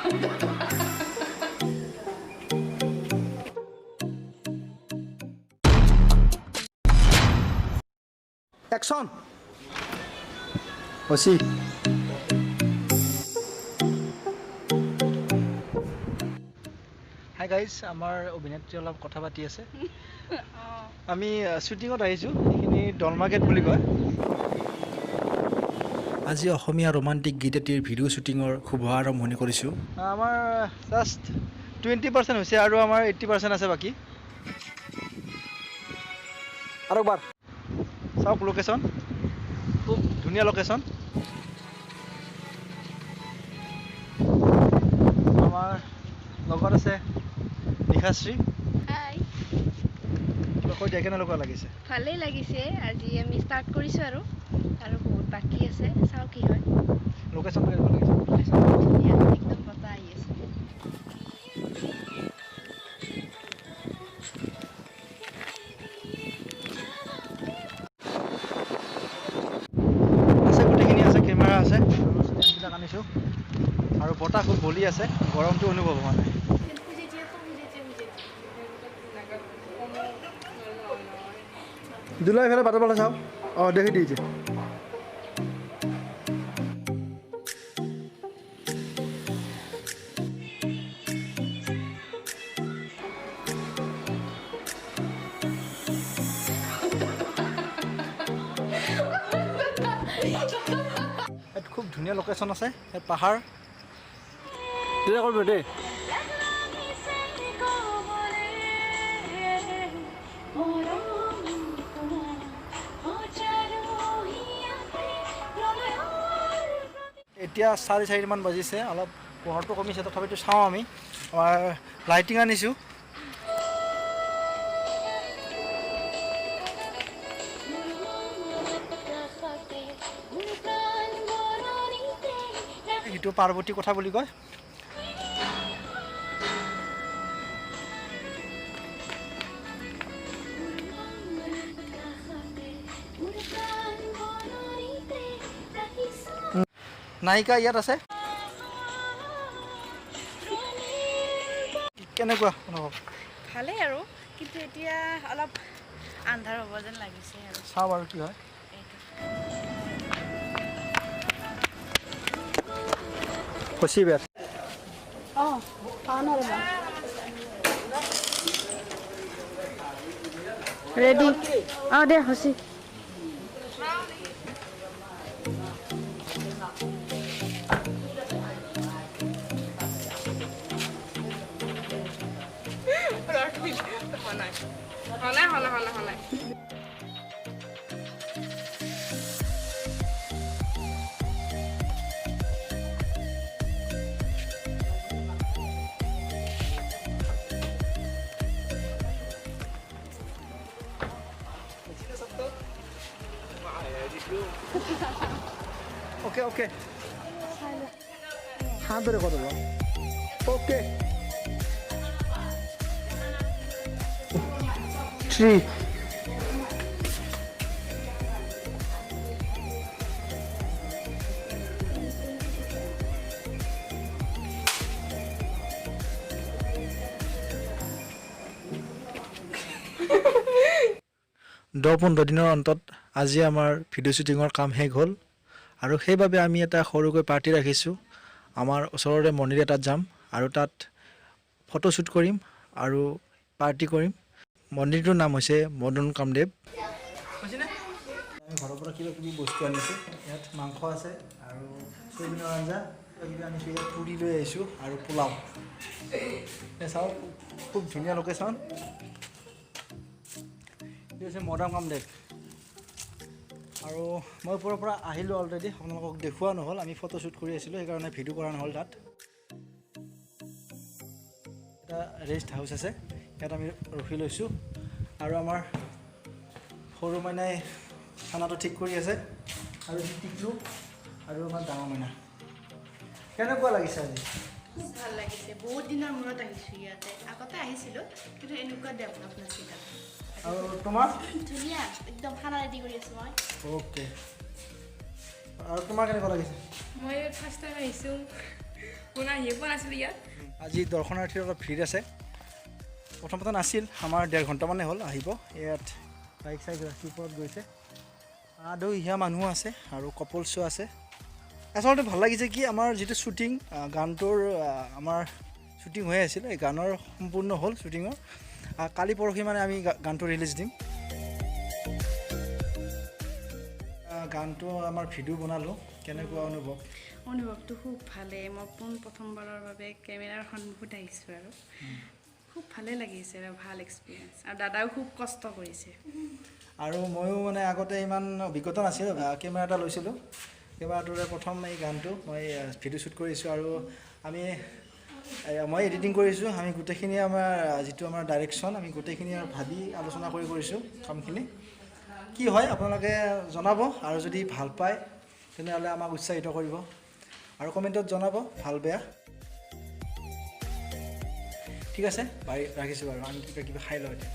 Action. Osi. Hi guys, আমাৰ অভিনেত্ৰী অলপ কথা পাতি আছে। আমি শুটিঙত আহিছোঁ, এইখিনি ডলমাৰ্কেট বুলি কয়। আজি অসমীয়া ৰোমান্টিক গীত এটিৰ ভিডিঅ' শ্বুটিঙৰ শুভ আৰম্ভণি কৰিছোঁ। আমাৰ জাষ্ট 20% হৈছে আৰু আমাৰ 80% আছে বাকী। আৰু একবাৰ চাওক লোকেশ্যন, খুব ধুনীয়া লোকেশ্যন। আমাৰ লগত আছে নিশাশ্ৰী। হাই, কৈ দিয়া কেনেকুৱা লাগিছে? ভালেই লাগিছে। আজি আমি ষ্টাৰ্ট কৰিছোঁ আৰু বহুত বাকী আছে, চাওঁ কি হয়। লোকেশ্যনটো কেনেকুৱা লাগিছে? ধুনীয়া, একদম বতাহ আহি আছে। আছে, গোটেইখিনি আছে, কেমেৰা আছে, ষ্টেণ্ডবিলাক আনিছোঁ আৰু বতাহ খুব বলি আছে, গৰমটো অনুভৱ হোৱা নাই। দুলাই ফেলে বাটৰ ফালে চাওঁ। অঁ, দেখি দিছে। ইয়াত খুব ধুনীয়া লোকেশ্যন আছে, ইয়াত পাহাৰ। তেতিয়া কৰিব দেই। এতিয়া 4:30মান বাজিছে, অলপ পোহৰটো কমিছে, তথাপিতো চাওঁ আমি। আমাৰ লাইটিং আনিছোঁ। সেইটো পাৰ্বতী কথা বুলি কয়। নায়িকা ইয়াত আছে। কেনেকুৱা অনুভৱ? ভালেই আৰু, কিন্তু এতিয়া অলপ আন্ধাৰ হ'ব যেন লাগিছে আৰু। চাওঁ বাৰু কি হয়। খুচি বেট। অঁ, পাওঁ ন ৰ'বা। ৰেডি? অঁ দে, হৈছে। ओके ओके हाथ धरे कत ओके 3 10-15 দিনৰ অন্তত আজি আমাৰ ভিডিঅ' শ্বুটিঙৰ কাম শেষ হ'ল আৰু সেইবাবে আমি এটা সৰুকৈ পাৰ্টি ৰাখিছোঁ। আমাৰ ওচৰৰে মন্দিৰ এটাত যাম আৰু তাত ফটোশ্বুট কৰিম আৰু পাৰ্টি কৰিম। মন্দিৰটোৰ নাম হৈছে মদন কামদেৱ। আমি ঘৰৰ পৰা কিবা কিবি বস্তু আনিছোঁ। ইয়াত মাংস আছে আৰু চয়াবিনৰ আঞ্জা কিবা আনিছোঁ। ইয়াত পুৰি লৈ আহিছোঁ আৰু পোলাও। চাওক খুব ধুনীয়া লোকেশ্যন। এইটো হৈছে মদন কামদেৱ আৰু মই ওপৰৰ পৰা আহিলোঁ অলৰেডি। আপোনালোকক দেখুওৱা নহ'ল, আমি ফটোশ্বুট কৰি আছিলোঁ, সেইকাৰণে ভিডিঅ' কৰা নহ'ল। তাত এটা ৰেষ্ট হাউচ আছে, ইয়াত আমি ৰখি লৈছোঁ আৰু আমাৰ সৰু মাইনাই খানাটো ঠিক কৰি আছে আৰু টিকলু আৰু আমাৰ ডাঙৰ মাইনা। কেনেকুৱা লাগিছে আজি? খুব ভাল লাগিছে। বহুত দিনৰ মূৰত আহিছোঁ ইয়াতে। আগতে আহিছিলোঁ, কিন্তু এনেকুৱা ডেভেলপ নাছিল। আৰু তোমাৰ? ধুনীয়া, একদম খানা ৰেডি কৰি আছোঁ মই। অ'কে। আৰু তোমাৰ কেনেকুৱা লাগিছে? মই ফাৰ্ষ্ট টাইম আহিছোঁ, কোনা আহিব নাছিল ইয়াত আজি দৰ্শনাৰ্থীৰ অলপ ভিৰ আছে প্ৰথমতে নাছিল আমাৰ 1.5 ঘণ্টামানে হ'ল আহিব ইয়াত বাইক চাইক ৰাখি ওপৰত গৈছে আদহীয়া মানুহ আছে আৰু কপলছো আছে আচলতে ভাল লাগিছে কি আমাৰ যিটো শ্বুটিং গানটোৰ আমাৰ শ্বুটিং হৈ আছিল এই গানৰ সম্পূৰ্ণ হ'ল শ্বুটিঙৰ কালি পৰহি মানে আমি গানটো ৰিলিজ দিম গানটো আমাৰ ভিডিঅ' বনালোঁ কেনেকুৱা অনুভৱটো খুব ভালেই মই প্ৰথমবাৰৰ বাবে কেমেৰাৰ সন্মুখত আহিছোঁ আৰু খুব ভালে লাগিছে আৰু ভাল এক্সপিৰিয়েঞ্চ আৰু দাদাও খুব কষ্ট কৰিছে আৰু ময়ো মানে আগতে ইমান অভিজ্ঞতা নাছিল কেমেৰা এটা লৈছিলোঁ কেমেৰাটোৰে প্ৰথম এই গানটো মই ভিডিঅ' শ্বুট কৰিছোঁ আৰু মই এডিটিং কৰিছোঁ আমি গোটেইখিনি আমাৰ যিটো আমাৰ ডাইৰেকশ্যন আমি গোটেইখিনি ভাবি আলোচনা কৰিছোঁ কামখিনি কি হয় আপোনালোকে জনাব আৰু যদি ভাল পায় তেনেহ'লে আমাক উৎসাহিত কৰিব আৰু কমেণ্টত জনাব ভাল বেয়া ঠিক আছে ৰাখিছোঁ বাৰু আমি কিবা খাই লওঁ এতিয়া